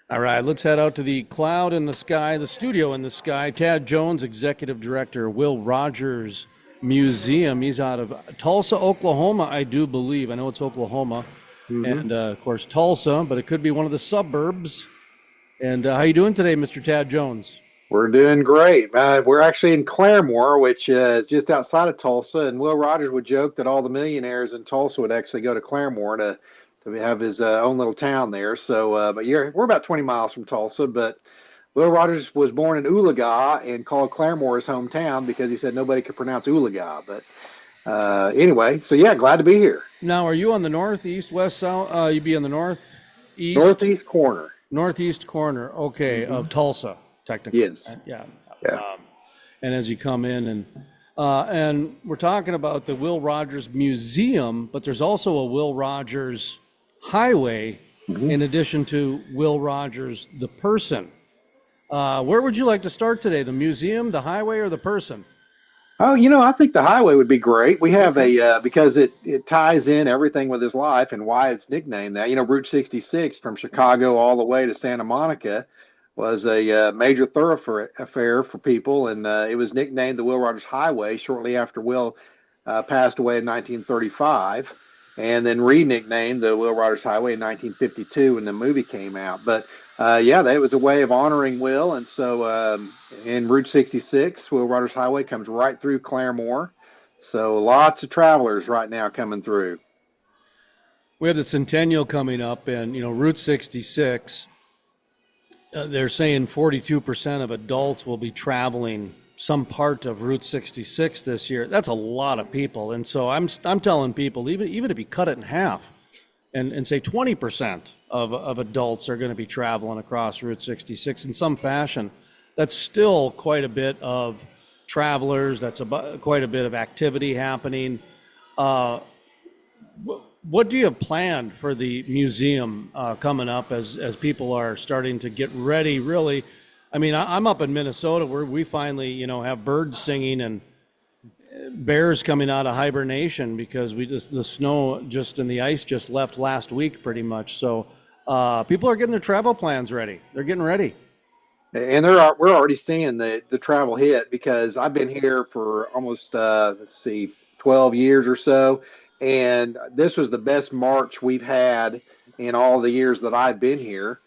All right, let's head out to the cloud in the sky, the studio in the sky. Tad Jones, executive director, Will Rogers Museum. He's out of Tulsa, Oklahoma, I do believe. I know it's Oklahoma, Hmm. and of course Tulsa, but it could be one of the suburbs. And how you doing today, Mr. Tad Jones? We're doing great. We're actually in Claremore, which is just outside of Tulsa. And Will Rogers would joke that all the millionaires in Tulsa would actually go to Claremore to have his own little town there. But we're about 20 miles from Tulsa. But Will Rogers was born in Oologah and called Claremore his hometown because he said nobody could pronounce Oologah. But anyway, so yeah, glad to be here. Now, are you on the northeast, west, south? You'd be on the northeast, Northeast corner. northeast corner, okay, Hmm. of Tulsa, technically. Yes. Right? Yeah. Yeah. And as you come in and we're talking about the Will Rogers Museum, but there's also a Will Rogers Highway Mhm. in addition to Will Rogers the person. Where would you like to start today? The museum, the highway, or the person? Oh, I think the highway would be great. We have Okay. because it ties in everything with his life and why it's nicknamed that. Route 66 from Chicago all the way to Santa Monica was a major thoroughfare affair for people, and it was nicknamed the Will Rogers Highway shortly after Will passed away in 1935, and then re-nicknamed the Will Rogers Highway in 1952 when the movie came out. But yeah, that was a way of honoring Will, and so in Route 66, Will Rogers Highway comes right through Claremore, so lots of travelers right now coming through. We have the centennial coming up, and Route 66. They're saying 42% of adults will be traveling some part of Route 66 this year. That's a lot of people, and so I'm telling people even if you cut it in half, and say 20% of adults are going to be traveling across Route 66 in some fashion. That's still quite a bit of travelers. That's quite a bit of activity happening. Uh, what do you have planned for the museum coming up as people are starting to get ready? Really, I mean, I'm up in Minnesota where we finally have birds singing and bears coming out of hibernation because the snow just and the ice just left last week pretty much. So people are getting their travel plans ready. They're getting ready. And we're already seeing the travel hit because I've been here for almost let's see 12 years or so, and this was the best March we've had in all the years that I've been here,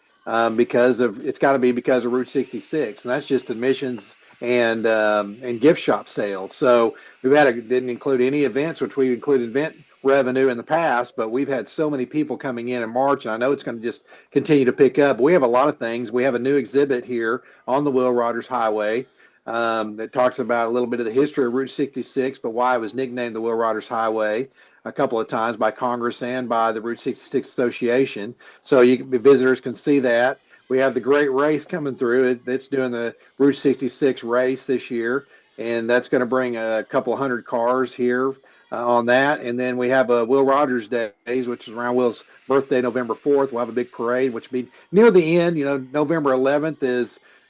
because of it's got to be because of Route 66, and that's just admissions and gift shop sales. So didn't include any events, which we included event revenue in the past, but we've had so many people coming in March, and I know it's going to just continue to pick up. We have a lot of things. We have a new exhibit here on the Will Rogers Highway that talks about a little bit of the history of Route 66, but why it was nicknamed the Will Rogers Highway a couple of times by Congress and by the Route 66 Association. So visitors can see that. We have the great race coming through. It's doing the Route 66 race this year, and that's going to bring a couple of hundred cars here on that. And then we have Will Rogers Days, which is around Will's birthday, November 4th. We'll have a big parade, which will be near the end. November 11th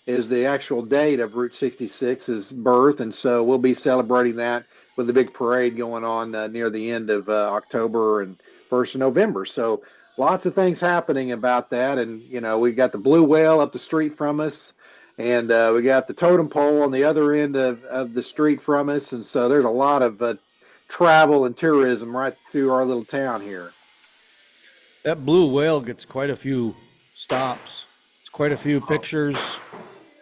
is the actual date of Route 66's birth, and so we'll be celebrating that with a big parade going on near the end of October and first of November. So lots of things happening about that, and we got the blue whale up the street from us. And we got the totem pole on the other end of the street from us. And so there's a lot of travel and tourism right through our little town here. That blue whale gets quite a few stops. It's quite a few pictures.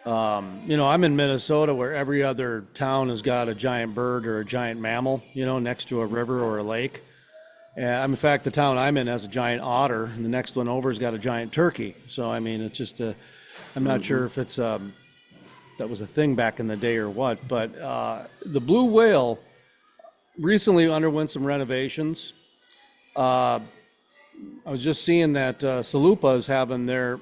I'm in Minnesota where every other town has got a giant bird or a giant mammal, next to a river or a lake. And in fact, the town I'm in has a giant otter, and the next one over has got a giant turkey. So, I mean, it's just I'm not Hmm. sure if that was a thing back in the day or what, but the blue whale recently underwent some renovations. Uh, I was just seeing that Salupa is having their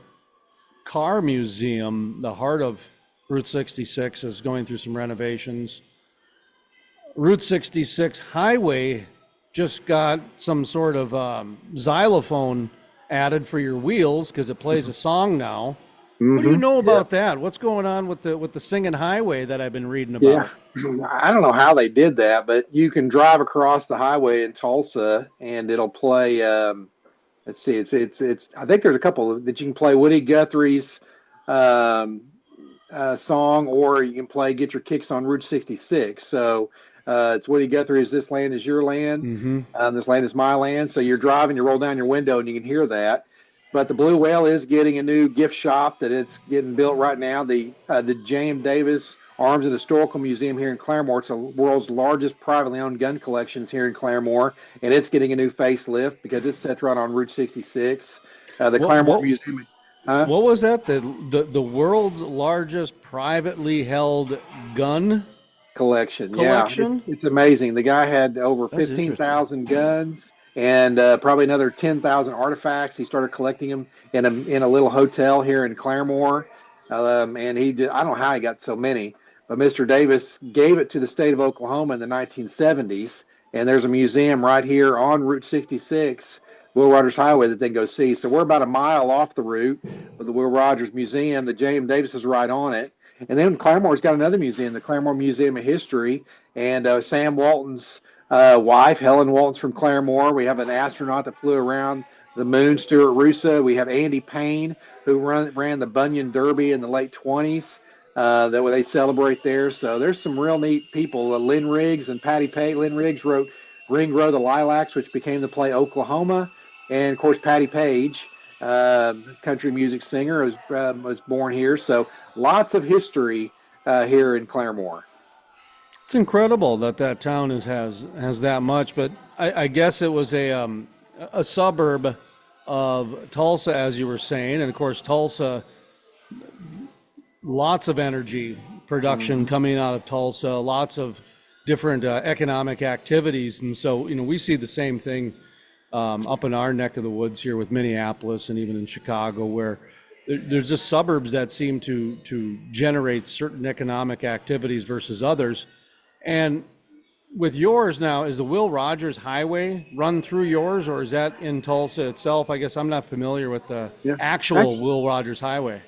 car museum, the heart of Route 66, is going through some renovations. Route 66 highway just got some sort of xylophone added for your wheels because it plays a song now. What do you Hmm. know Yeah. about that? What's going on with the singing highway that I've been reading Yeah. about? I don't know how they did that, but you can drive across the highway in Tulsa and it'll play. let's see, it's. I think there's a couple that you can play. Woody Guthrie's um, song, or you can play "Get Your Kicks on Route 66." So it's Woody Guthrie's "This Land Is Your Land," Mm-hmm. "This Land Is My Land." So you're driving, you roll down your window, and you can hear that. But the Blue Whale is getting a new gift shop that it's getting built right now. The James Davis Arms and Historical Museum here in Claremore. It's the world's largest privately owned gun collections here in Claremore, and it's getting a new facelift because it's set right on Route 66. The What Claremore what Museum, huh? what was that? The world's largest privately held gun Collection. Yeah, collection? it's amazing. The guy had over That's interesting. 15,000 guns and probably another 10,000 artifacts. He started collecting them in a little hotel here in Claremore, and I don't know how he got so many, but Mr. Davis gave it to the state of Oklahoma in the 1970s, and there's a museum right here on Route 66, Will Rogers Highway, that they can go see. So we're about a mile off the route with the Will Rogers Museum. The James Davis is right on it. And then Claremore's got another museum, the Claremore Museum of History, and Sam Walton's wife, Helen Walton's from Claremore. We have an astronaut that flew around the moon, Stuart Russo. We have Andy Payne, who ran the Bunyan Derby in the late 20s. That they celebrate there. So there's some real neat people. Lynn Riggs and Patty Page. Lynn Riggs wrote Ring Grow the Lilacs, which became the play Oklahoma. And of course, Patty Page, country music singer, was born here. So lots of history here in Claremore. It's incredible that that town has that much, but I guess it was a suburb of Tulsa, as you were saying, and of course Tulsa, lots of energy production Mm-hmm. coming out of Tulsa, lots of different economic activities, and so we see the same thing up in our neck of the woods here with Minneapolis and even in Chicago, where there's just suburbs that seem to generate certain economic activities versus others. And with yours now, is the Will Rogers Highway run through yours, or is that in Tulsa itself? I guess I'm not familiar with the Yeah. actual Will Rogers Highway.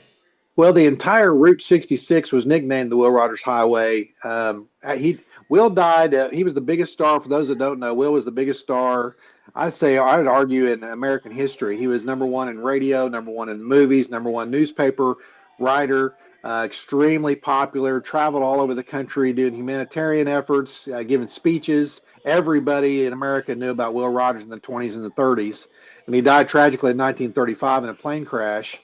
Well, the entire Route 66 was nicknamed the Will Rogers Highway. Will died. He was the biggest star. For those that don't know, Will was the biggest star. I would argue in American history. He was number one in radio, number one in movies, number one newspaper writer. Extremely popular. Traveled all over the country doing humanitarian efforts, giving speeches. Everybody in America knew about Will Rogers in the 20s and the 30s, and he died tragically in 1935 in a plane crash.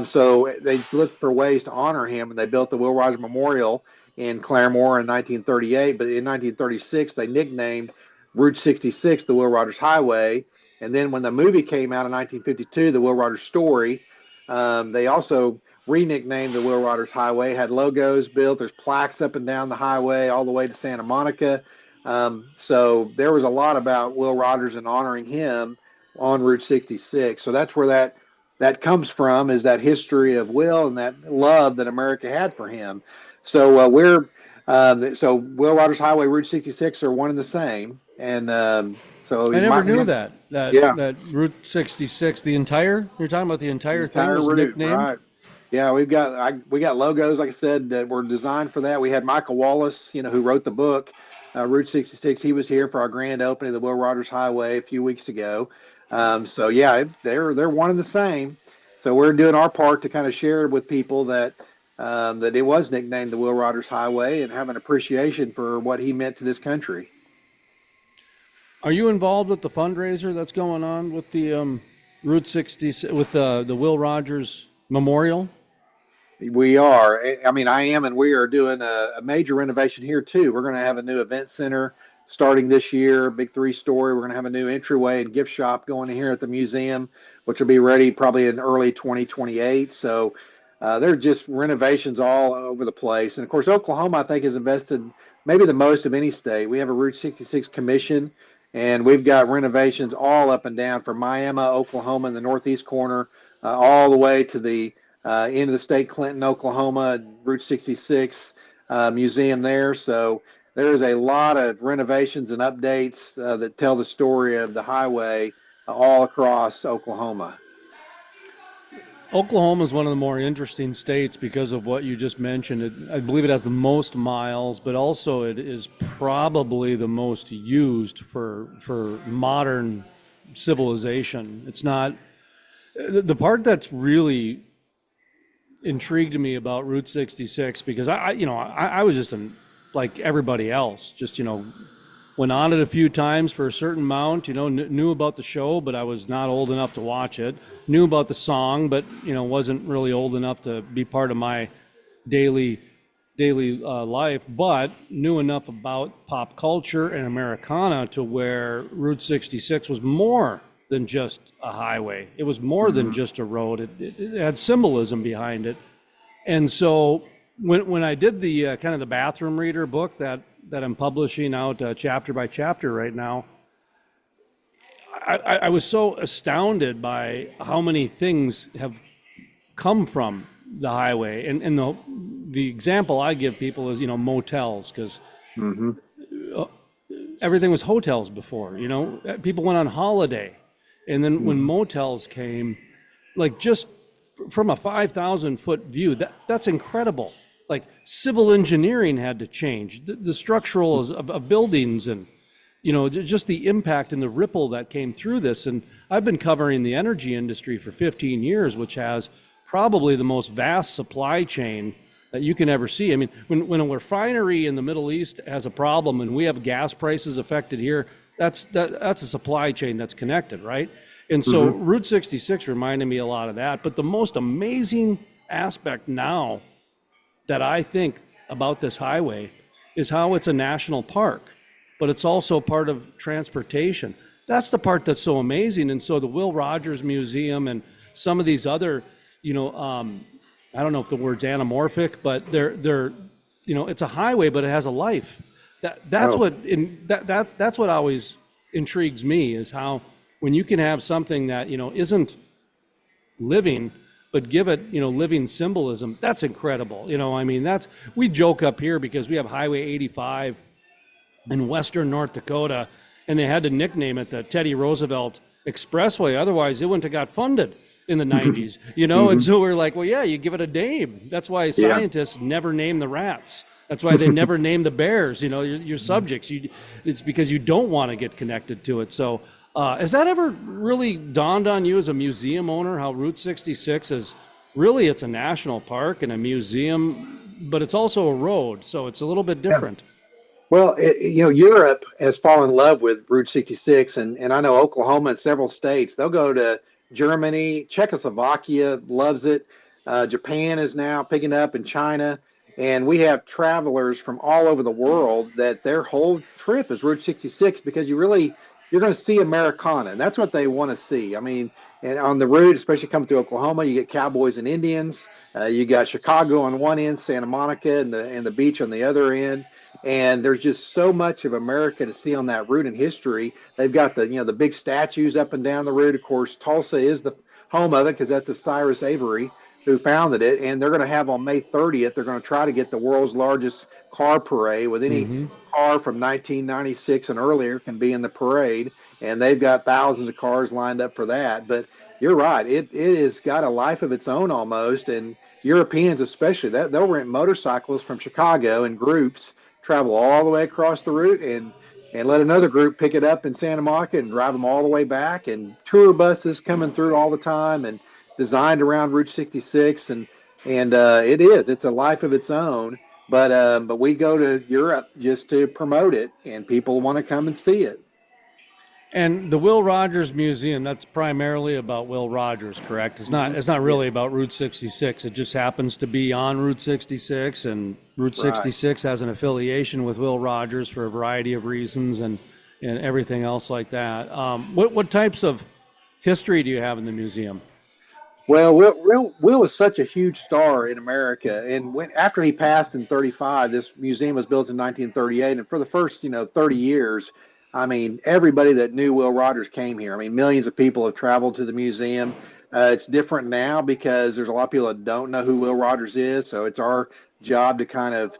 So they looked for ways to honor him, and they built the Will Rogers Memorial in Claremore in 1938. But in 1936, they nicknamed Route 66 the Will Rogers Highway. And then when the movie came out in 1952, The Will Rogers Story, they also re-nicknamed the Will Rogers Highway, had logos built. There's plaques up and down the highway all the way to Santa Monica. So there was a lot about Will Rogers and honoring him on Route 66. So that's where that comes from, is that history of Will and that love that America had for him. So so Will Rogers Highway, Route 66 are one and the same. And so I you never might knew remember, that yeah, that Route 66, you're talking about the the entire thing entire was route, nicknamed. right? Yeah, we got logos, like I said, that were designed for that. We had Michael Wallace, who wrote the book Route 66. He was here for our grand opening of the Will Rogers Highway a few weeks ago. So yeah, they're one and the same. So we're doing our part to kind of share with people that it was nicknamed the Will Rogers Highway, and have an appreciation for what he meant to this country. Are you involved with the fundraiser that's going on with the Route 60 with the Will Rogers Memorial? We are. I mean, I am, and we are doing a major renovation here too. We're going to have a new event center starting this year, big three-story. We're going to have a new entryway and gift shop going in here at the museum, which will be ready probably in early 2028. So there are just renovations all over the place. And of course, Oklahoma, I think, has invested maybe the most of any state. We have a Route 66 commission, and we've got renovations all up and down from Miami, Oklahoma, in the northeast corner, all the way to the into the state, Clinton, Oklahoma, Route 66 museum there. So there's a lot of renovations and updates that tell the story of the highway all across Oklahoma. Oklahoma is one of the more interesting states because of what you just mentioned. I believe it has the most miles, but also it is probably the most used for modern civilization. It's not the part that's really intrigued me about Route 66 because I was just like everybody else, just went on it a few times for a certain amount, knew about the show, but I was not old enough to watch it. Knew about the song, but wasn't really old enough to be part of my daily life, but knew enough about pop culture and Americana to where Route 66 was more than just a highway. It was more than just a road. It had symbolism behind it. And so when I did the kind of the bathroom reader book that I'm publishing out chapter by chapter right now, I was so astounded by how many things have come from the highway. And the example I give people is, motels, because everything was hotels before, people went on holiday. And then when motels came, like just from a 5,000 foot view, that's incredible. Like civil engineering had to change, the structural of buildings, and just the impact and the ripple that came through this. And I've been covering the energy industry for 15 years, which has probably the most vast supply chain that you can ever see. I mean, when a refinery in the Middle East has a problem and we have gas prices affected here, that's a supply chain that's connected, right? And so Route 66 reminded me a lot of that. But the most amazing aspect now that I think about this highway is how it's a national park, but it's also part of transportation. That's the part that's so amazing. And so the Will Rogers Museum and some of these other, I don't know if the word's anamorphic, but they're it's a highway, but it has a life. That's what always intrigues me, is how when you can have something that isn't living, but give it living symbolism. That's incredible. We joke up here because we have Highway 85 in western North Dakota, and they had to nickname it the Teddy Roosevelt Expressway. Otherwise, it wouldn't have got funded in the 90s, And so we're like, well, yeah, you give it a name. That's why scientists never name the rats. That's why they never name the bears, your subjects. It's because you don't want to get connected to it. So has that ever really dawned on you as a museum owner, how Route 66 is really, it's a national park and a museum, but it's also a road. So it's a little bit different. Well, Europe has fallen in love with Route 66, and I know Oklahoma and several states, they'll go to Germany, Czechoslovakia loves it. Japan is now picking up, in China. And we have travelers from all over the world that their whole trip is Route 66 because you're going to see Americana, and that's what they want to see. I mean, and on the route, especially coming through Oklahoma, you get cowboys and Indians. You got Chicago on one end, Santa Monica, and the beach on the other end. And there's just so much of America to see on that route in history. They've got the big statues up and down the route. Of course, Tulsa is the home of it because that's of Cyrus Avery, who founded it. And they're going to have on May 30th, they're going to try to get the world's largest car parade with any car from 1996 and earlier can be in the parade. And they've got thousands of cars lined up for that. But you're right. It has got a life of its own almost. And Europeans especially, they'll rent motorcycles from Chicago in groups, travel all the way across the route, and let another group pick it up in Santa Monica and drive them all the way back. And tour buses coming through all the time and designed around Route 66. And it's a life of its own. But we go to Europe just to promote it, and people want to come and see it. And the Will Rogers Museum, that's primarily about Will Rogers, correct? It's not really about Route 66. It just happens to be on Route 66, and Route 66 has an affiliation with Will Rogers for a variety of reasons and everything else like that. What types of history do you have in the museum? Well, Will was such a huge star in America, and after he passed in 35, this museum was built in 1938, and for the first 30 years, I mean, everybody that knew Will Rogers came here. I mean, millions of people have traveled to the museum. It's different now because there's a lot of people that don't know who Will Rogers is, so it's our job to kind of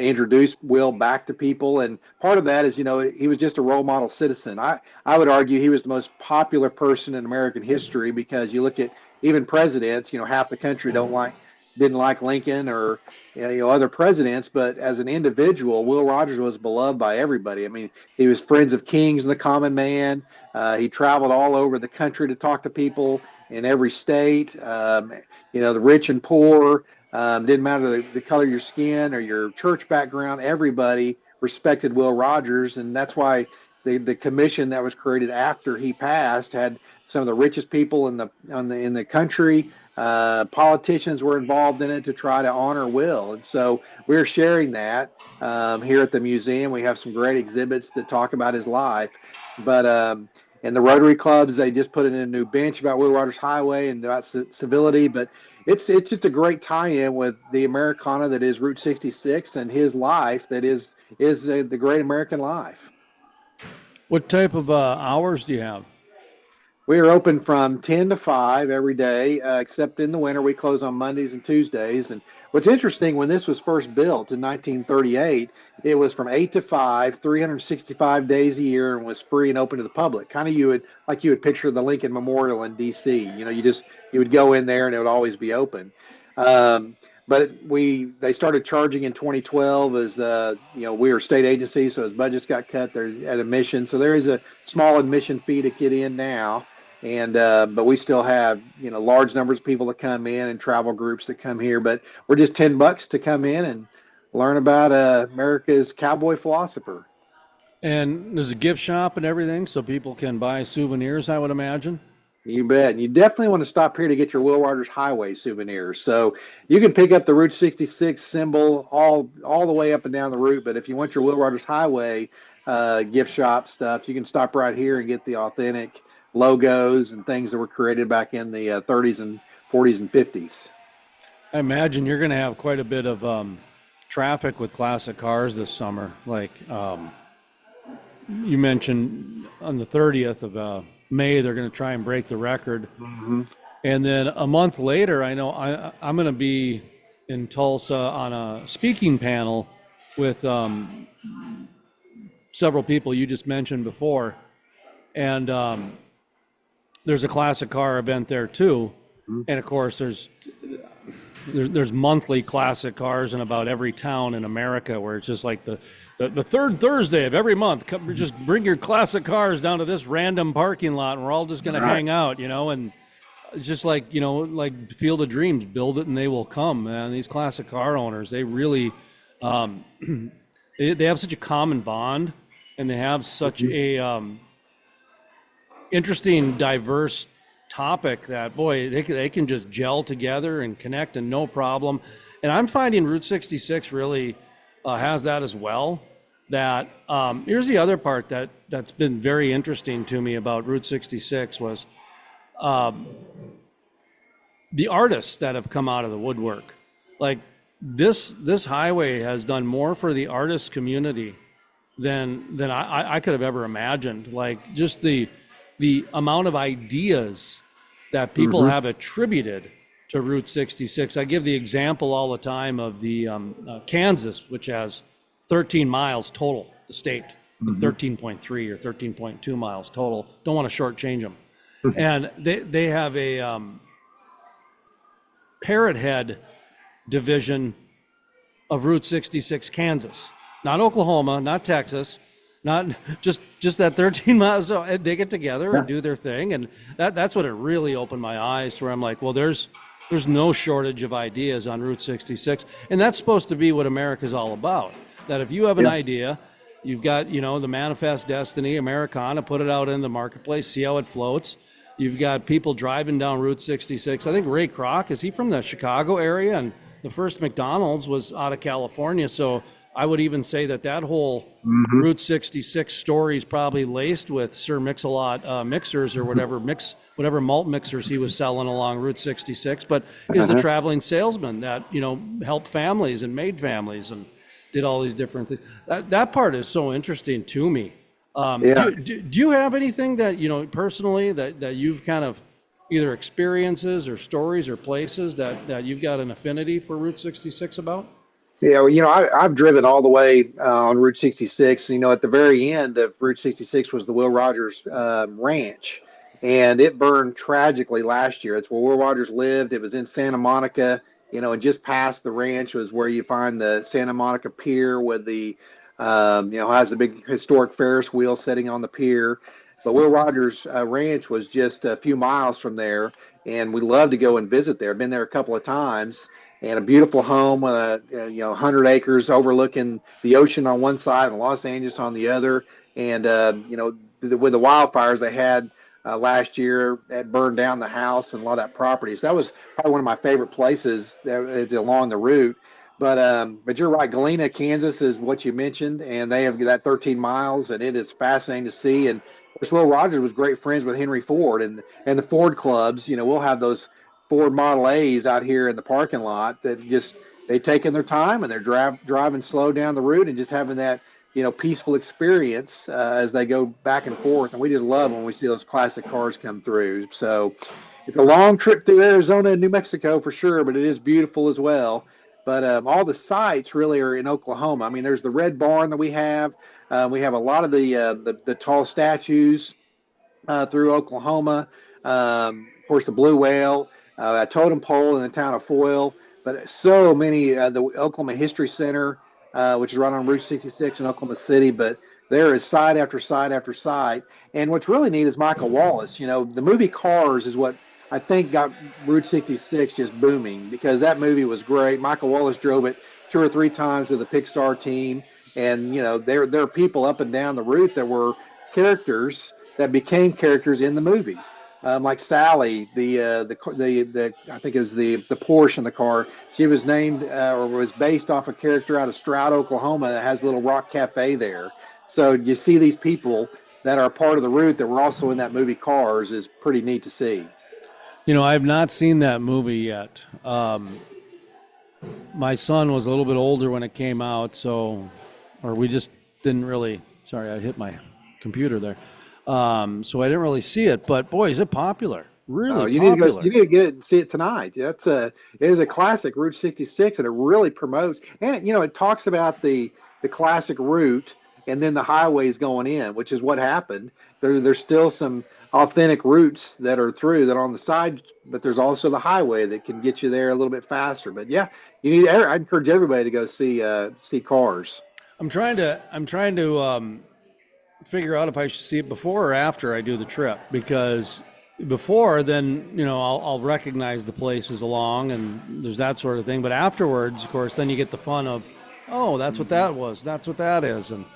introduce Will back to people. And part of that is, he was just a role model citizen. I would argue he was the most popular person in American history because you look at even presidents, half the country didn't like Lincoln or other presidents, but as an individual, Will Rogers was beloved by everybody. I mean, he was friends of kings and the common man. He traveled all over the country to talk to people in every state. The rich and poor, didn't matter the color of your skin or your church background. Everybody respected Will Rogers, and that's why the commission that was created after he passed had some of the richest people in the country. Politicians were involved in it to try to honor Will, and so we're sharing that here at the museum. We have some great exhibits that talk about his life, but in the Rotary clubs, they just put in a new bench about Will Rogers Highway and about civility. But it's just a great tie-in with the Americana that is Route 66 and his life that is the great American life. What type of hours do you have? We are open from 10 to 5 every day, except in the winter. We close on Mondays and Tuesdays. And what's interesting, when this was first built in 1938, it was from 8 to 5, 365 days a year, and was free and open to the public. Kind of you would picture the Lincoln Memorial in D.C. You would go in there and it would always be open. But they started charging in 2012 as we were a state agency, so as budgets got cut, they're at admission. So there is a small admission fee to get in now. And but we still have large numbers of people that come in and travel groups that come here. But we're just $10 to come in and learn about America's cowboy philosopher. And there's a gift shop and everything, so people can buy souvenirs, I would imagine. You bet. And you definitely want to stop here to get your Will Rogers Highway souvenirs. So you can pick up the Route 66 symbol all the way up and down the route. But if you want your Will Rogers Highway gift shop stuff, you can stop right here and get the authentic logos and things that were created back in the 30s and 40s and 50s. I imagine you're going to have quite a bit of traffic with classic cars this summer. Like you mentioned on the 30th of May, they're going to try and break the record. Mm-hmm. And then a month later, I know I'm going to be in Tulsa on a speaking panel with several people you just mentioned before. And there's a classic car event there too. Mm-hmm. And of course, there's monthly classic cars in about every town in America, where it's just like the third Thursday of every month. Just bring your classic cars down to this random parking lot, and we're all just going to hang out, and it's just like, like Field of Dreams, build it and they will come, man. These classic car owners, they really, they have such a common bond, and they have such a interesting, diverse topic that, boy, they can just gel together and connect and no problem. And I'm finding Route 66 really has that as well. That here's the other part that's been very interesting to me about Route 66 was the artists that have come out of the woodwork. Like this highway has done more for the artist community than I could have ever imagined. Like just the amount of ideas that people have attributed to Route 66. I give the example all the time of the Kansas, which has 13 miles total, the state, 13.3 or 13.2 miles total. Don't want to shortchange them. And they have a Parrot Head division of Route 66 Kansas, not Oklahoma, not Texas, not just that 13 miles. So they get together and do their thing, and that's what it really opened my eyes to, where I'm like, well, there's no shortage of ideas on Route 66, and that's supposed to be what America's all about. That if you have an idea, you've got the manifest destiny, Americana, put it out in the marketplace, see how it floats. You've got people driving down Route 66. I think Ray Kroc, is he from the Chicago area? And the first McDonald's was out of California, so I would even say that whole Route 66 story is probably laced with Sir Mix-a-Lot mixers or whatever malt mixers he was selling along Route 66. But is the traveling salesman that helped families and made families and did all these different things. That part is so interesting to me. Do you have anything that personally that you've kind of either experiences or stories or places that you've got an affinity for Route 66 about? Yeah, well, I've driven all the way on Route 66. At the very end of Route 66 was the Will Rogers Ranch, and it burned tragically last year. It's where Will Rogers lived. It was in Santa Monica, and just past the ranch was where you find the Santa Monica Pier with the, has the big historic Ferris wheel sitting on the pier. But Will Rogers Ranch was just a few miles from there, and we love to go and visit there. I've been there a couple of times, and a beautiful home, 100 acres overlooking the ocean on one side and Los Angeles on the other. And with the wildfires they had last year, that burned down the house and a lot of that property. So that was probably one of my favorite places that, along the route. But you're right. Galena, Kansas is what you mentioned, and they have that 13 miles, and it is fascinating to see. And of course, Will Rogers was great friends with Henry Ford, and the Ford clubs. We'll have those Ford Model A's out here in the parking lot that just they've taken their time and they're driving slow down the route and just having that peaceful experience as they go back and forth. And we just love when we see those classic cars come through. So it's a long trip through Arizona and New Mexico for sure, but it is beautiful as well. But all the sites really are in Oklahoma. I mean, there's the Red Barn that we have. We have a lot of the tall statues through Oklahoma. Of course, the Blue Whale, a totem pole in the town of Foyle, but so many, the Oklahoma History Center, which is right on Route 66 in Oklahoma City. But there is site after site after site. And what's really neat is Michael Wallace. The movie Cars is what I think got Route 66 just booming, because that movie was great. Michael Wallace drove it 2 or 3 times with the Pixar team. And, there are people up and down the route that were characters that became characters in the movie. Like Sally, the I think it was the Porsche in the car. She was named or was based off a character out of Stroud, Oklahoma, that has a little rock cafe there. So you see these people that are part of the route that were also in that movie Cars is pretty neat to see. I've not seen that movie yet. My son was a little bit older when it came out, or we just didn't really. Sorry, I hit my computer there. So I didn't really see it, but boy, is it popular! Really You popular. need to go. You need to get it and see it tonight. It is a classic Route 66, and it really promotes. And it talks about the classic route and then the highways going in, which is what happened. There's still some authentic routes that are through that are on the side, but there's also the highway that can get you there a little bit faster. But yeah, I encourage everybody to go see Cars. I'm trying to figure out if I should see it before or after I do the trip, because before then I'll recognize the places along and there's that sort of thing, but afterwards, of course, then you get the fun of, oh, that's what that was, that's what that is, and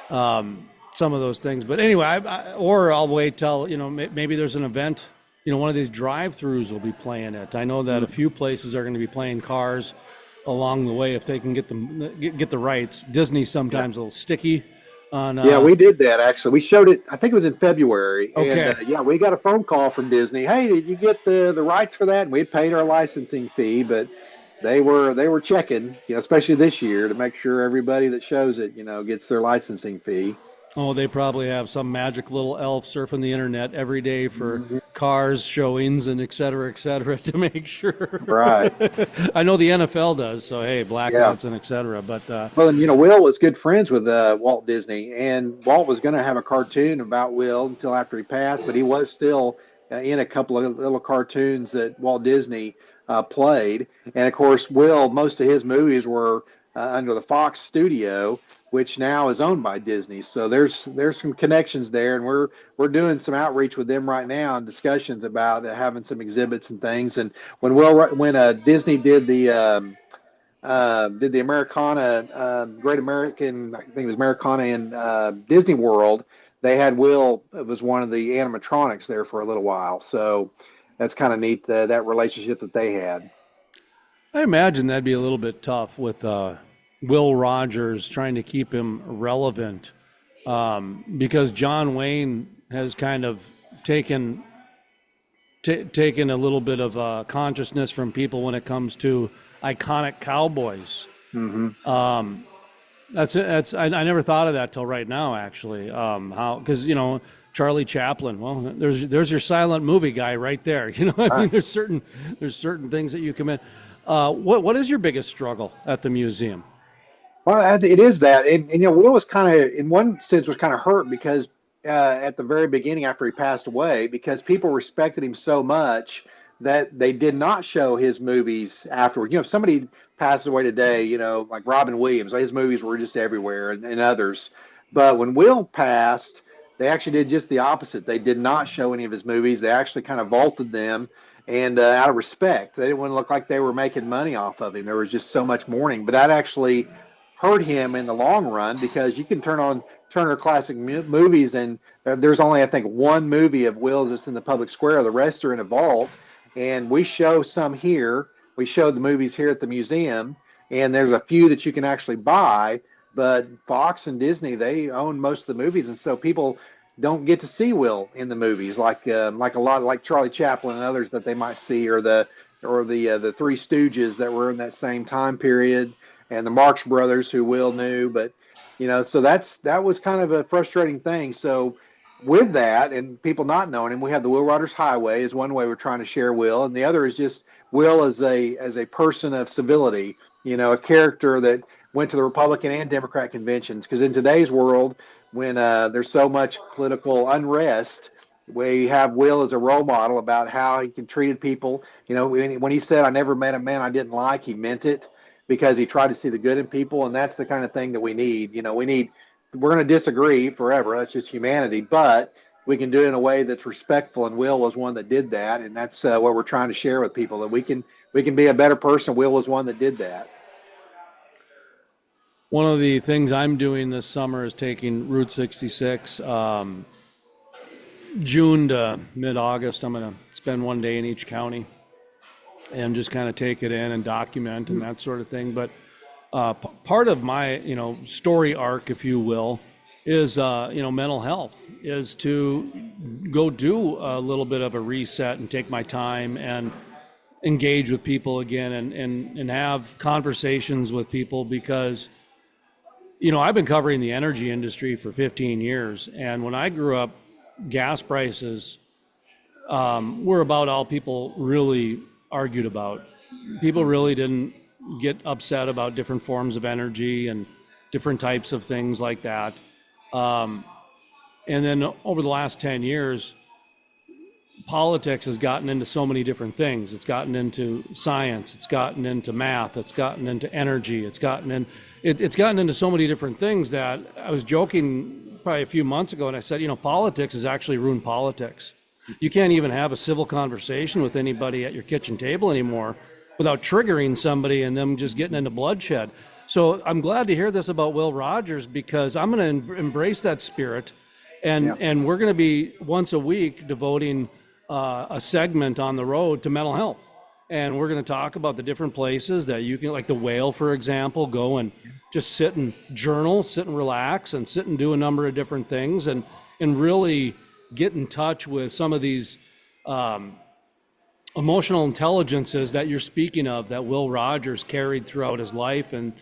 some of those things. But anyway, or I'll wait till maybe there's an event, one of these drive-throughs will be playing it. I know that a few places are going to be playing Cars along the way if they can get the rights. Disney sometimes a little sticky on. Yeah, we did that actually. We showed it. I think it was in February. Okay. And yeah, we got a phone call from Disney. Hey, did you get the rights for that? And we had paid our licensing fee, but they were checking, especially this year, to make sure everybody that shows it, gets their licensing fee. Oh, they probably have some magic little elf surfing the internet every day for Mhm. Cars showings and et cetera, to make sure. Right. I know the NFL does, so hey, Yeah. blackouts and et cetera. But Well, and Will was good friends with Walt Disney, and Walt was going to have a cartoon about Will until after he passed, but he was still in a couple of little cartoons that Walt Disney played. And of course, most of his movies were under the Fox studio, which now is owned by Disney. So there's some connections there, and we're doing some outreach with them right now and discussions about having some exhibits and things. And when Disney did the Americana Great American, I think it was Americana in Disney World. They had Will. It was one of the animatronics there for a little while. So that's kind of neat, that relationship that they had. I imagine that'd be a little bit tough with Will Rogers trying to keep him relevant, because John Wayne has kind of taken taken a little bit of consciousness from people when it comes to iconic cowboys. Hmm. I never thought of that till right now, actually. How, because Charlie Chaplin. Well, there's your silent movie guy right there. I mean, there's certain things that you commit. What is your biggest struggle at the museum? Well, it is that, and Will was kind of, in one sense, was kind of hurt because at the very beginning after he passed away, because people respected him so much that they did not show his movies afterward. If somebody passes away today, like Robin Williams, his movies were just everywhere, and others. But when Will passed, They actually did just the opposite. They did not show any of his movies. They actually kind of vaulted them, and out of respect, they didn't want to look like they were making money off of him. There was just so much mourning, but that actually hurt him in the long run because you can turn on Turner Classic Movies, and there's only, I think, one movie of Will's that's in the public square. The rest are in a vault, and we show some here. We showed the movies here at the museum, and there's a few that you can actually buy. But Fox and Disney, they own most of the movies, and so people don't get to see Will in the movies like a lot like Charlie Chaplin and others that they might see, or the Three Stooges that were in that same time period, and the Marx Brothers who Will knew. But so that was kind of a frustrating thing. So with that and people not knowing him, we have the Will Rogers Highway is one way we're trying to share Will, and the other is just Will as a person of civility, a character that went to the Republican and Democrat conventions. Because in today's world, when there's so much political unrest, we have Will as a role model about how he treated people. When he said, "I never met a man I didn't like," he meant it, because he tried to see the good in people, and that's the kind of thing that we need. We're going to disagree forever. That's just humanity, but we can do it in a way that's respectful. And Will was one that did that, and that's what we're trying to share with people, that we can be a better person. Will was one that did that. One of the things I'm doing this summer is taking Route 66, June to mid-August. I'm going to spend one day in each county and just kind of take it in and document and that sort of thing. But part of my, story arc, if you will, is, mental health, is to go do a little bit of a reset and take my time and engage with people again and have conversations with people, because I've been covering the energy industry for 15 years, and when I grew up, gas prices were about all people really argued about. People really didn't get upset about different forms of energy and different types of things like that. And then over the last 10 years, politics has gotten into so many different things. It's gotten into science, it's gotten into math, it's gotten into energy, it's gotten into so many different things that I was joking probably a few months ago, and I said, politics has actually ruined politics. You can't even have a civil conversation with anybody at your kitchen table anymore without triggering somebody and them just getting into bloodshed. So I'm glad to hear this about Will Rogers, because I'm going to embrace that spirit, and we're going to be once a week devoting a segment on the road to mental health. And we're going to talk about the different places that you can, like the Whale, for example, go and just sit and journal, sit and relax, and sit and do a number of different things, and really get in touch with some of these emotional intelligences that you're speaking of, that Will Rogers carried throughout his life and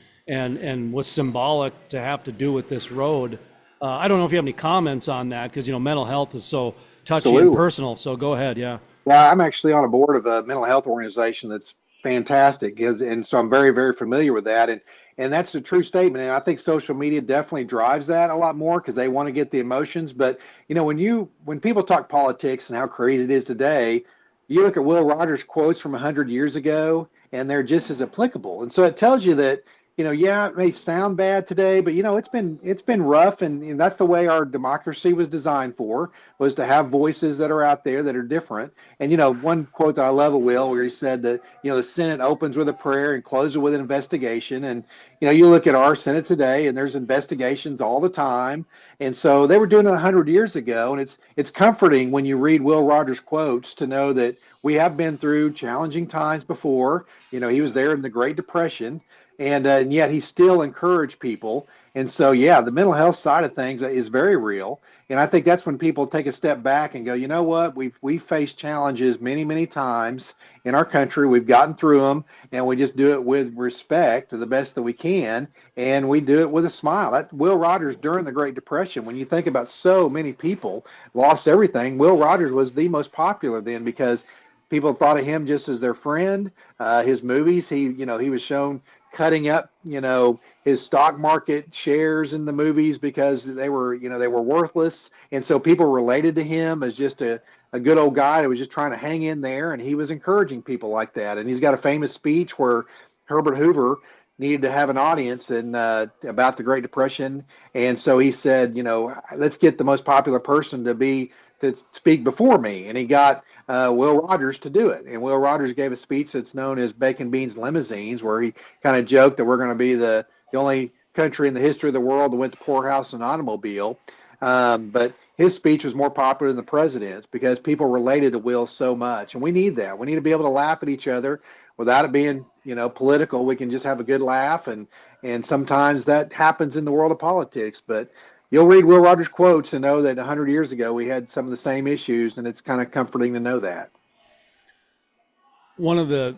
was symbolic to have to do with this road. I don't know if you have any comments on that, because mental health is so touchy Absolutely. and personal. So go ahead. Yeah. Yeah, I'm actually on a board of a mental health organization that's fantastic, and so I'm very, very familiar with that, and that's a true statement. And I think social media definitely drives that a lot more, because they want to get the emotions. But when people talk politics and how crazy it is today, you look at Will Rogers quotes from 100 years ago, and they're just as applicable. And so it tells you that it may sound bad today, but it's been rough, and that's the way our democracy was designed for, was to have voices that are out there that are different. And one quote that I love of Will, where he said that the Senate opens with a prayer and closes with an investigation. And you look at our Senate today, and there's investigations all the time. And so they were doing it 100 years ago, and it's comforting when you read Will Rogers quotes to know that we have been through challenging times before. He was there in the Great Depression. And yet he still encouraged people. And so, the mental health side of things is very real. And I think that's when people take a step back and go, you know what, we've faced challenges many, many times in our country. We've gotten through them, and we just do it with respect to the best that we can. And we do it with a smile. That Will Rogers during the Great Depression, when you think about so many people lost everything, Will Rogers was the most popular then, because people thought of him just as their friend. His movies, he was shown cutting up, his stock market shares in the movies, because they were worthless. And so people related to him as just a good old guy that was just trying to hang in there. And he was encouraging people like that. And he's got a famous speech where Herbert Hoover, needed to have an audience and about the Great Depression. And so he said, let's get the most popular person to speak before me. And he got Will Rogers to do it. And Will Rogers gave a speech that's known as Bacon, Beans, Limousines, where he kind of joked that we're going to be the only country in the history of the world that went to poorhouse in an automobile. But his speech was more popular than the president's because people related to Will so much. And we need that. We need to be able to laugh at each other without it being, political. We can just have a good laugh. And sometimes that happens in the world of politics. But you'll read Will Rogers quotes and know that 100 years ago we had some of the same issues, and it's kind of comforting to know that. One of the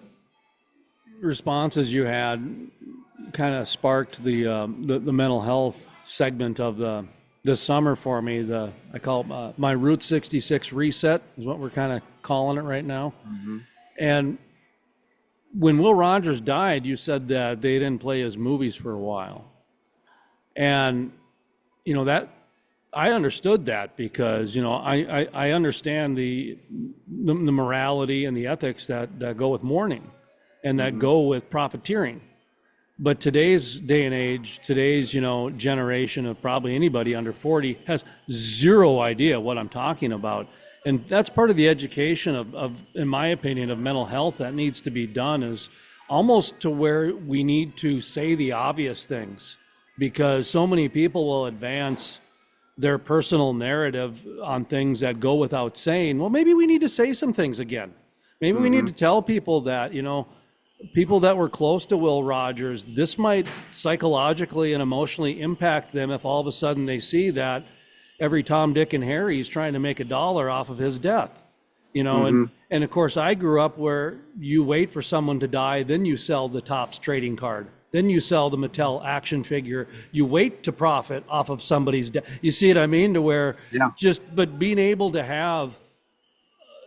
responses you had kind of sparked the mental health segment of this summer for me. I call it my Route 66 reset is what we're kind of calling it right now. Mm-hmm. And when Will Rogers died, you said that they didn't play his movies for a while. And, that I understood that because, I understand the morality and the ethics that go with mourning and that go with profiteering. But today's day and age, today's, generation of probably anybody under 40 has zero idea what I'm talking about. And that's part of the education of, in my opinion, of mental health that needs to be done is almost to where we need to say the obvious things because so many people will advance their personal narrative on things that go without saying. Well, maybe we need to say some things again. Maybe we need to tell people that, people that were close to Will Rogers, this might psychologically and emotionally impact them if all of a sudden they see that every Tom, Dick, and Harry is trying to make $1 off of his death, and of course I grew up where you wait for someone to die, then you sell the Topps trading card, then you sell the Mattel action figure, you wait to profit off of somebody's death. You see what I mean? To where but being able to have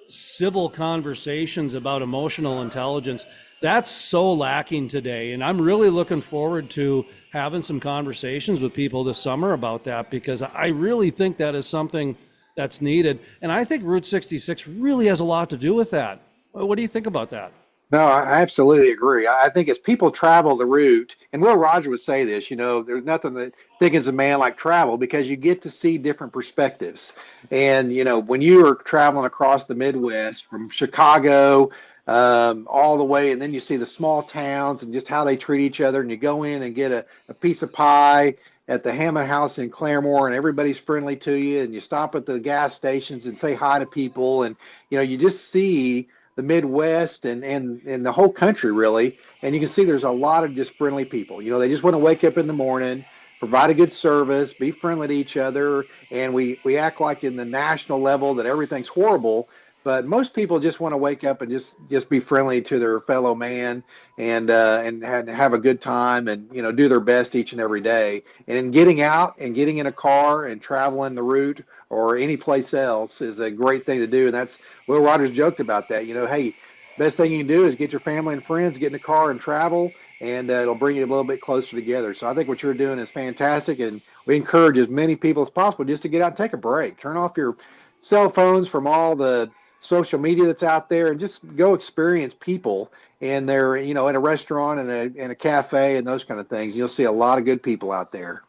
civil conversations about emotional intelligence, that's so lacking today. And I'm really looking forward to having some conversations with people this summer about that because I really think that is something that's needed. And I think Route 66 really has a lot to do with that. What do you think about that? No, I absolutely agree. I think as people travel the route, and Will Rogers would say this, there's nothing that thickens a man like travel because you get to see different perspectives. And, when you are traveling across the Midwest from Chicago all the way, and then you see the small towns and just how they treat each other, and you go in and get a piece of pie at the Hammond House in Claremore, and everybody's friendly to you, and you stop at the gas stations and say hi to people, and, you just see the Midwest and the whole country really. And you can see there's a lot of just friendly people. They just want to wake up in the morning, provide a good service, be friendly to each other. And we act like in the national level that everything's horrible. But most people just want to wake up and just be friendly to their fellow man and have a good time and, do their best each and every day. And in getting out and getting in a car and traveling the route or any place else is a great thing to do. And that's Will Rogers joked about that. Hey, best thing you can do is get your family and friends, get in a car and travel, and it'll bring you a little bit closer together. So I think what you're doing is fantastic. And we encourage as many people as possible just to get out and take a break. Turn off your cell phones from all the social media that's out there and just go experience people and they're in a restaurant and a cafe and those kind of things. You'll see a lot of good people out there.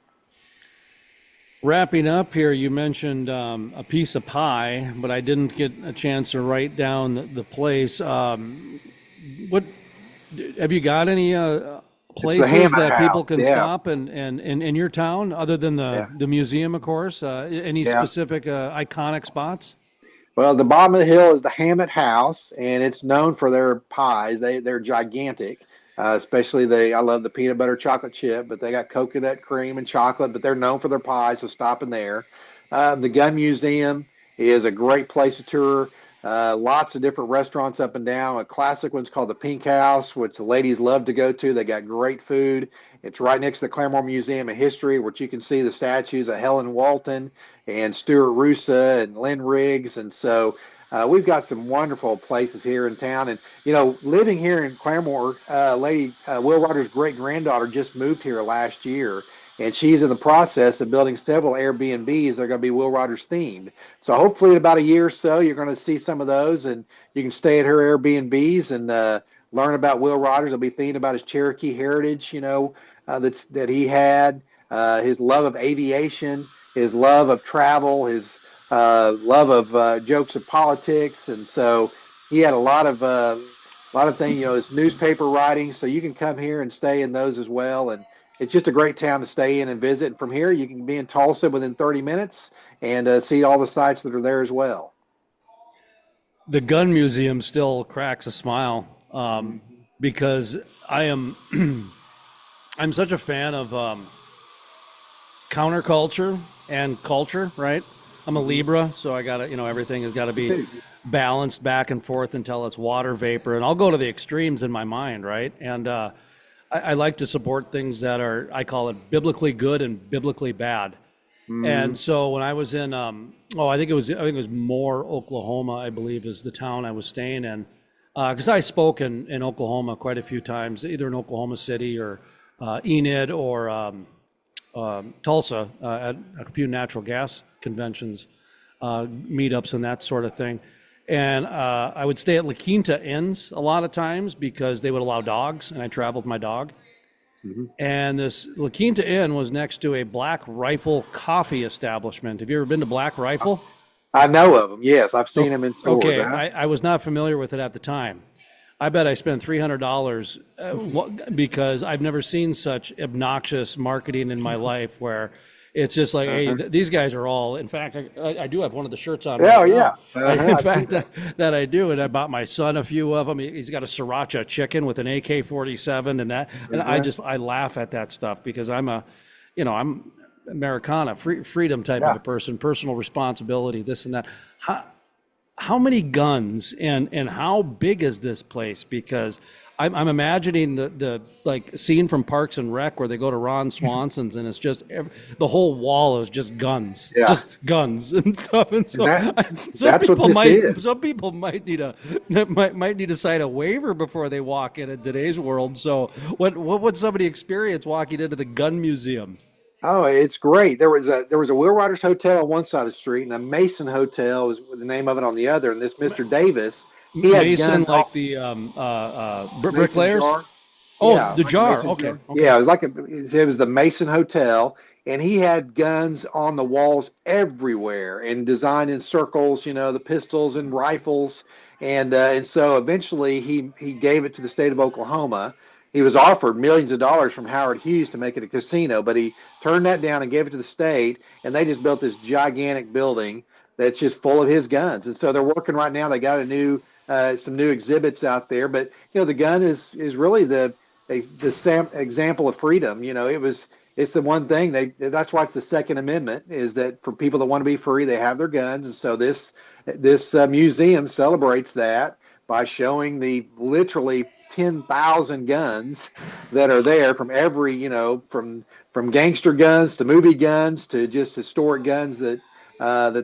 Wrapping up here, you mentioned a piece of pie, but I didn't get a chance to write down the place. What have you got any places that people can stop and in your town other than the museum, of course? Any specific iconic spots? Well, the bottom of the hill is the Hammett House, and it's known for their pies. They're gigantic, especially I love the peanut butter chocolate chip, but they got coconut cream and chocolate, but they're known for their pies, so stopping there. The Gun Museum is a great place to tour. Lots of different restaurants up and down. A classic one's called the Pink House, which the ladies love to go to. They got great food. It's right next to the Claremore Museum of History, which you can see the statues of Helen Walton and Stuart Roosa and Lynn Riggs. And so we've got some wonderful places here in town. And, living here in Claremore, Will Rogers' great-granddaughter just moved here last year. And she's in the process of building several Airbnbs that are going to be Will Rogers themed. So hopefully in about a year or so, you're going to see some of those and you can stay at her Airbnbs and learn about Will Rogers. They'll be thinking about his Cherokee heritage, that he had, his love of aviation, his love of travel, his love of jokes of politics, and so he had a lot of things. His newspaper writing. So you can come here and stay in those as well, and it's just a great town to stay in and visit. And from here, you can be in Tulsa within 30 minutes and see all the sites that are there as well. The gun museum still cracks a smile, because I am I'm such a fan of counterculture and culture, right? I'm a Libra, so I gotta, everything has got to be balanced back and forth until it's water vapor, and I'll go to the extremes in my mind, right? And I like to support things that are, I call it biblically good and biblically bad. And so when I was in, I think it was Moore, Oklahoma, I believe is the town I was staying in, because I spoke in Oklahoma quite a few times, either in Oklahoma City or Enid or Tulsa at a few natural gas conventions, meetups and that sort of thing. And I would stay at La Quinta Inns a lot of times because they would allow dogs, and I traveled with my dog. And this La Quinta Inn was next to a Black Rifle coffee establishment. Have you ever been to Black Rifle? I know of them. Yes, I've seen them in stores. Okay, I was not familiar with it at the time. I bet I spent $300 because I've never seen such obnoxious marketing in my life, where it's just like, hey, these guys are all. In fact, I do have one of the shirts on. Yeah, right yeah. now. In fact, that I do, and I bought my son a few of them. He's got a sriracha chicken with an AK-47 and that, and I laugh at that stuff because I'm Americana, freedom type of a person, personal responsibility, this and that. How many guns and how big is this place? Because I'm imagining the like scene from Parks and Rec where they go to Ron Swanson's and it's just the whole wall is just guns, just guns and stuff. And so some people might need to sign a waiver before they walk in today's world. So what would somebody experience walking into the gun museum? Oh, it's great. There was a Will Rogers Hotel on one side of the street, and a Mason Hotel was the name of it on the other. And this Mr. Davis, he had Mason, guns like the bricklayers. Jar. Oh, Yeah, the like jar. Mason Okay. Jar. Yeah, it was the Mason Hotel, and he had guns on the walls everywhere and designed in circles. The pistols and rifles, and so eventually he gave it to the state of Oklahoma. He was offered millions of dollars from Howard Hughes to make it a casino, but he turned that down and gave it to the state, and they just built this gigantic building that's just full of his guns. And so they're working right now. They got some new exhibits out there, but the gun is really the example of freedom. It's the one thing that's why it's the Second Amendment, is that for people that want to be free, they have their guns. And so this museum celebrates that by showing the literally 10,000 guns that are there from every, from gangster guns to movie guns to just historic guns that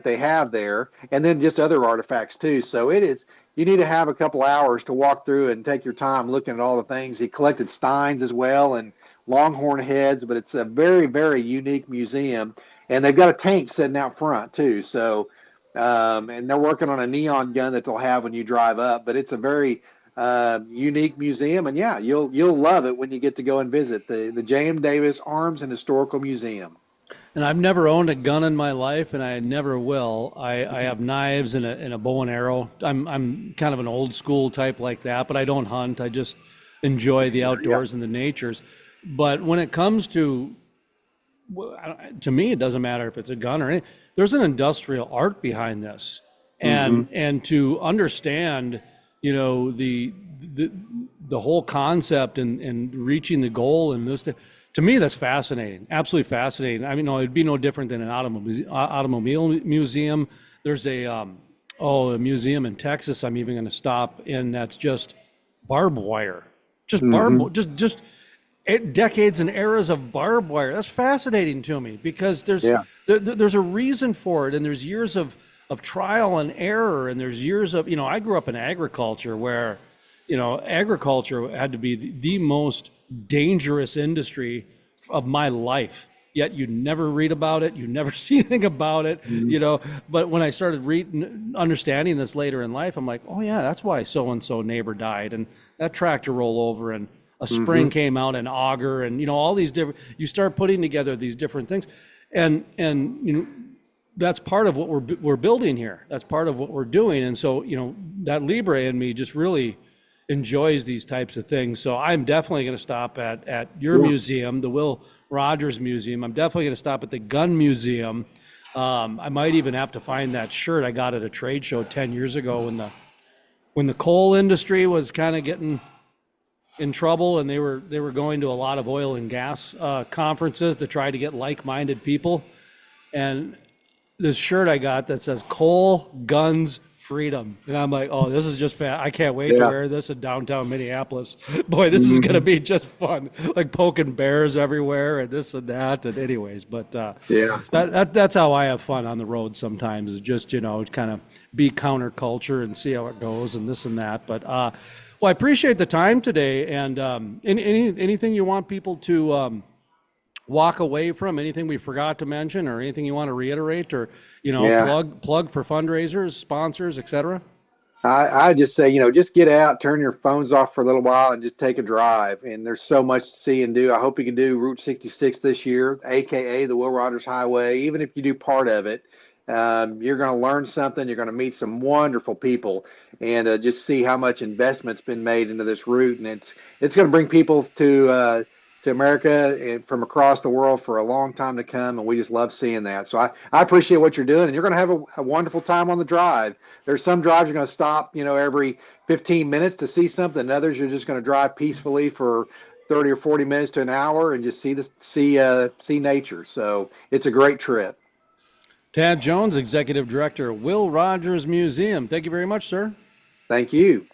they have there, and then just other artifacts too. So you need to have a couple hours to walk through and take your time looking at all the things. He collected Steins as well and Longhorn heads, but it's a very, very unique museum, and they've got a tank sitting out front too. So, and they're working on a neon gun that they'll have when you drive up, but it's a very unique museum, and you'll love it when you get to go and visit the J.M. Davis Arms and Historical Museum. And I've never owned a gun in my life, and I never will. I have knives and a bow and arrow. I'm kind of an old school type like that, but I don't hunt. I just enjoy the outdoors and the natures. But when it comes to me, it doesn't matter if it's a gun or anything. There's an industrial art behind this, and to understand the whole concept and reaching the goal, and this, to me, that's fascinating, absolutely fascinating. I mean, it'd be no different than an automobile museum. There's a museum in Texas I'm even going to stop in that's just barbed wire, just decades and eras of barbed wire. That's fascinating to me because there's a reason for it, and there's years of trial and error, and there's years of, I grew up in agriculture where, agriculture had to be the most dangerous industry of my life yet you never read about it, you never see anything about it, you know. But when I started understanding this later in life, I'm like, oh yeah, that's why so and so neighbor died, and that tractor rollover, and a spring came out in auger, and you know, all these different. You start putting together these different things, and you know, that's part of what we're building here. That's part of what we're doing, and so you know, that Libre in me just really enjoys these types of things. So I'm definitely going to stop at your museum, the Will Rogers Museum. I'm definitely going to stop at the Gun Museum. I might even have to find that shirt I got at a trade show 10 years ago when the coal industry was kind of getting in trouble, and they were going to a lot of oil and gas conferences to try to get like-minded people. And this shirt I got that says "Coal, Guns, Freedom," and I'm like, oh, this is just I can't wait to wear this in downtown Minneapolis. Boy, this is gonna be just fun, like poking bears everywhere and this and that. And anyways, but that's how I have fun on the road sometimes, is just, you know, kind of be counterculture and see how it goes and this and that. But well, I appreciate the time today, and anything you want people to walk away from, anything we forgot to mention, or anything you want to reiterate, or, you know, plug for fundraisers, sponsors, etc. I just say, you know, just get out, turn your phones off for a little while, and just take a drive. And there's so much to see and do. I hope you can do Route 66 this year, aka the Will Rogers Highway. Even if you do part of it, you're going to learn something. You're going to meet some wonderful people, and just see how much investment's been made into this route. And it's going to bring people to America and from across the world for a long time to come, and we just love seeing that. So I appreciate what you're doing, and you're going to have a wonderful time on the drive. There's some drives you're going to stop, you know, every 15 minutes to see something. Others you're just going to drive peacefully for 30 or 40 minutes to an hour and just see nature. So it's a great trip. Tad Jones, Executive Director, Will Rogers Museum. Thank you very much, sir. Thank you.